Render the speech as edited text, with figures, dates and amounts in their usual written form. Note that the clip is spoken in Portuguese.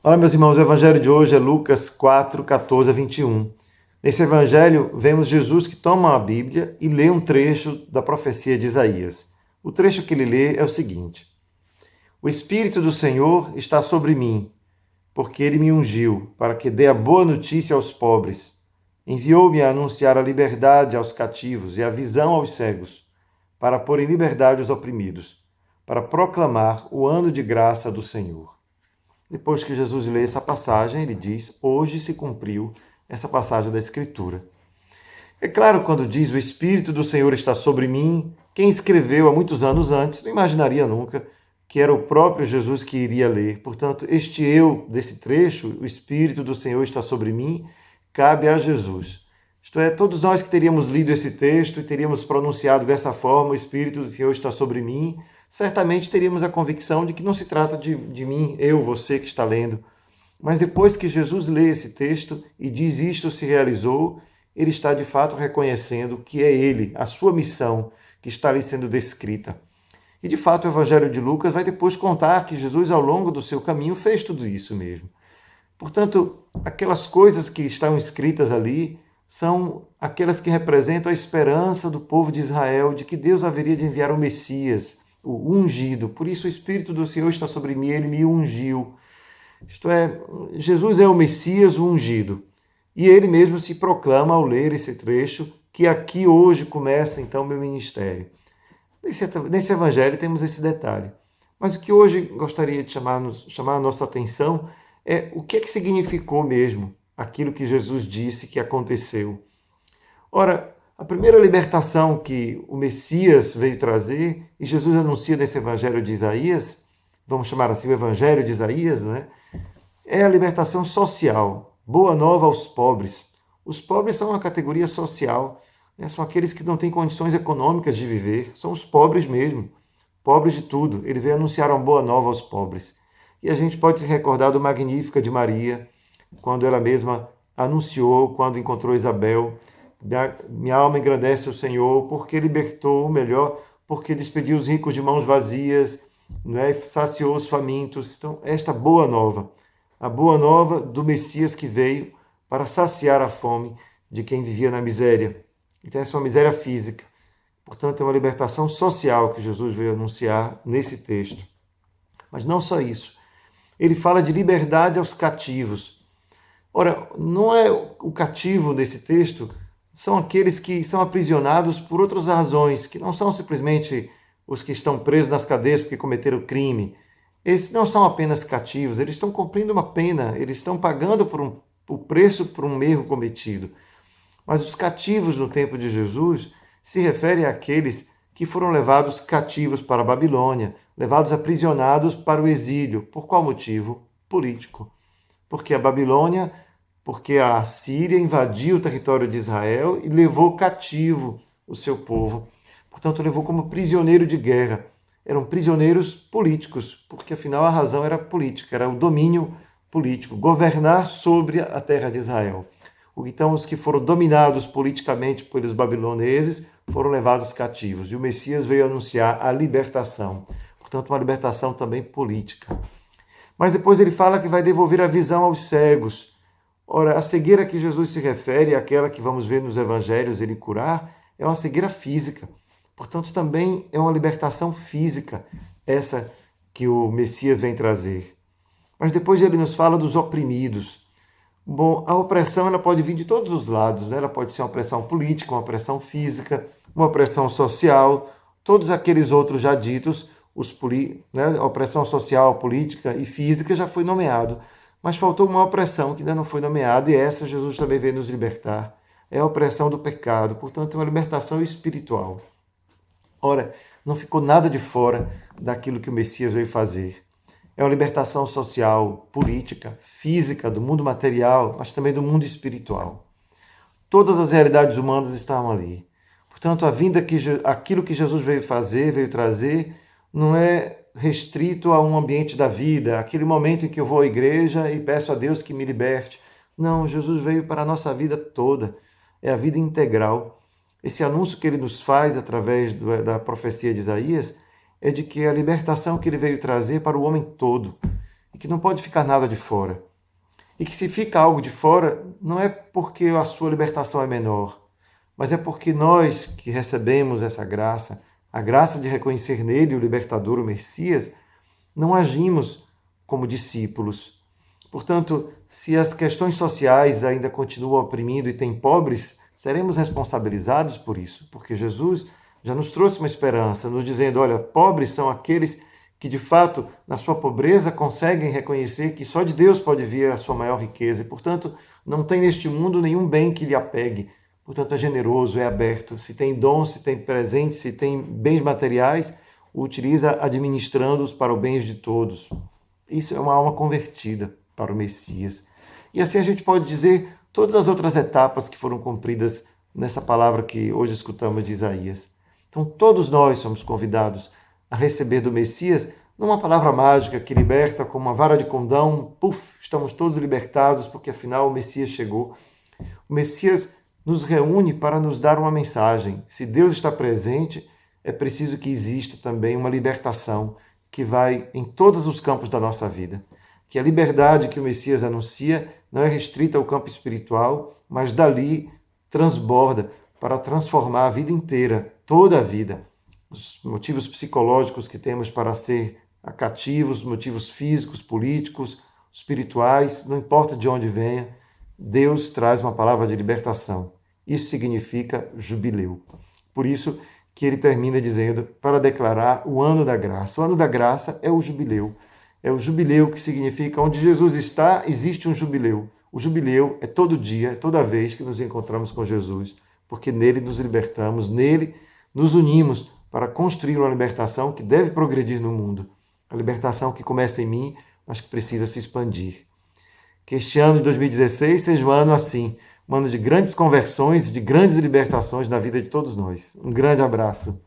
Olá, meus irmãos, o evangelho de hoje é Lucas 4, 14 a 21. Nesse evangelho, vemos Jesus que toma a Bíblia e lê um trecho da profecia de Isaías. O trecho que ele lê é o seguinte: O Espírito do Senhor está sobre mim, porque ele me ungiu para que dê a boa notícia aos pobres. Enviou-me a anunciar a liberdade aos cativos e a visão aos cegos, para pôr em liberdade os oprimidos, para proclamar o ano de graça do Senhor. Depois que Jesus lê essa passagem, ele diz: Hoje se cumpriu essa passagem da Escritura. É claro, quando diz o Espírito do Senhor está sobre mim, quem escreveu há muitos anos antes não imaginaria nunca que era o próprio Jesus que iria ler. Portanto, este eu desse trecho, o Espírito do Senhor está sobre mim, cabe a Jesus. Isto é, todos nós que teríamos lido esse texto e teríamos pronunciado dessa forma: o Espírito do Senhor está sobre mim, certamente teríamos a convicção de que não se trata de mim, eu, você que está lendo. Mas depois que Jesus lê esse texto e diz isto se realizou, ele está de fato reconhecendo que é ele, a sua missão, que está ali sendo descrita. E de fato o Evangelho de Lucas vai depois contar que Jesus, ao longo do seu caminho, fez tudo isso mesmo. Portanto, aquelas coisas que estão escritas ali são aquelas que representam a esperança do povo de Israel de que Deus haveria de enviar o Messias, o ungido. Por isso o Espírito do Senhor está sobre mim, ele me ungiu. Isto é, Jesus é o Messias, o ungido. E ele mesmo se proclama ao ler esse trecho, que aqui hoje começa então meu ministério. Nesse evangelho temos esse detalhe. Mas o que hoje gostaria de chamar a nossa atenção é o que significou mesmo aquilo que Jesus disse que aconteceu. Ora, a primeira libertação que o Messias veio trazer, e Jesus anuncia nesse evangelho de Isaías, vamos chamar assim o evangelho de Isaías, não é? É a libertação social. Boa nova aos pobres. Os pobres são uma categoria social, né? São aqueles que não têm condições econômicas de viver, são os pobres mesmo, pobres de tudo. Ele veio anunciar uma boa nova aos pobres. E a gente pode se recordar do Magnífica de Maria, quando ela mesma anunciou, quando encontrou Isabel: minha alma engrandece o Senhor, porque libertou, melhor, porque despediu os ricos de mãos vazias, né? Saciou os famintos. Então, esta boa nova, a boa nova do Messias que veio para saciar a fome de quem vivia na miséria. Então, essa é uma miséria física. Portanto, é uma libertação social que Jesus veio anunciar nesse texto. Mas não só isso. Ele fala de liberdade aos cativos. Ora, não é o cativo desse texto, são aqueles que são aprisionados por outras razões, que não são simplesmente os que estão presos nas cadeias porque cometeram crime. Esses não são apenas cativos, eles estão cumprindo uma pena, eles estão pagando o preço por um erro cometido. Mas os cativos no tempo de Jesus se referem àqueles que foram levados cativos para a Babilônia, levados aprisionados para o exílio. Por qual motivo? Político. Porque a Babilônia, porque a Síria invadiu o território de Israel e levou cativo o seu povo. Portanto, levou como prisioneiro de guerra. Eram prisioneiros políticos, porque afinal a razão era política, era o domínio político, governar sobre a terra de Israel. Então, os que foram dominados politicamente pelos babiloneses foram levados cativos. E o Messias veio anunciar a libertação. Portanto, uma libertação também política. Mas depois ele fala que vai devolver a visão aos cegos. Ora, a cegueira que Jesus se refere, àquela que vamos ver nos evangelhos ele curar, é uma cegueira física. Portanto, também é uma libertação física, essa que o Messias vem trazer. Mas depois ele nos fala dos oprimidos. Bom, a opressão ela pode vir de todos os lados, né? Ela pode ser uma opressão política, uma opressão física, uma opressão social, todos aqueles outros já ditos, né? A opressão social, política e física já foi nomeado, mas faltou uma opressão que ainda não foi nomeada e essa Jesus também veio nos libertar. É a opressão do pecado, portanto é uma libertação espiritual. Ora, não ficou nada de fora daquilo que o Messias veio fazer. É uma libertação social, política, física, do mundo material, mas também do mundo espiritual. Todas as realidades humanas estavam ali. Portanto, aquilo que Jesus veio fazer, veio trazer, não é restrito a um ambiente da vida, aquele momento em que eu vou à igreja e peço a Deus que me liberte. Não, Jesus veio para a nossa vida toda. É a vida integral. Esse anúncio que ele nos faz através da profecia de Isaías é de que a libertação que ele veio trazer para o homem todo, e que não pode ficar nada de fora. E que se fica algo de fora, não é porque a sua libertação é menor, mas é porque nós que recebemos essa graça, a graça de reconhecer nele o libertador, o Messias, não agimos como discípulos. Portanto, se as questões sociais ainda continuam oprimindo e tem pobres, seremos responsabilizados por isso, porque Jesus já nos trouxe uma esperança, nos dizendo, olha, pobres são aqueles que de fato, na sua pobreza, conseguem reconhecer que só de Deus pode vir a sua maior riqueza e, portanto, não tem neste mundo nenhum bem que lhe apegue. Portanto, é generoso, é aberto. Se tem dons, se tem presentes, se tem bens materiais, o utiliza administrando-os para o bem de todos. Isso é uma alma convertida para o Messias. E assim a gente pode dizer todas as outras etapas que foram cumpridas nessa palavra que hoje escutamos de Isaías. Então, todos nós somos convidados a receber do Messias, não uma palavra mágica que liberta como uma vara de condão, puf, estamos todos libertados, porque afinal o Messias chegou. O Messias nos reúne para nos dar uma mensagem. Se Deus está presente, é preciso que exista também uma libertação que vai em todos os campos da nossa vida. Que a liberdade que o Messias anuncia não é restrita ao campo espiritual, mas dali transborda para transformar a vida inteira, toda a vida. Os motivos psicológicos que temos para ser cativos, motivos físicos, políticos, espirituais, não importa de onde venha, Deus traz uma palavra de libertação. Isso significa jubileu. Por isso que ele termina dizendo para declarar o ano da graça. O ano da graça é o jubileu. É o jubileu que significa onde Jesus está, existe um jubileu. O jubileu é todo dia, toda vez que nos encontramos com Jesus, porque nele nos libertamos, nele nos unimos para construir uma libertação que deve progredir no mundo. A libertação que começa em mim, mas que precisa se expandir. Que este ano de 2016 seja um ano assim, um ano de grandes conversões e de grandes libertações na vida de todos nós. Um grande abraço.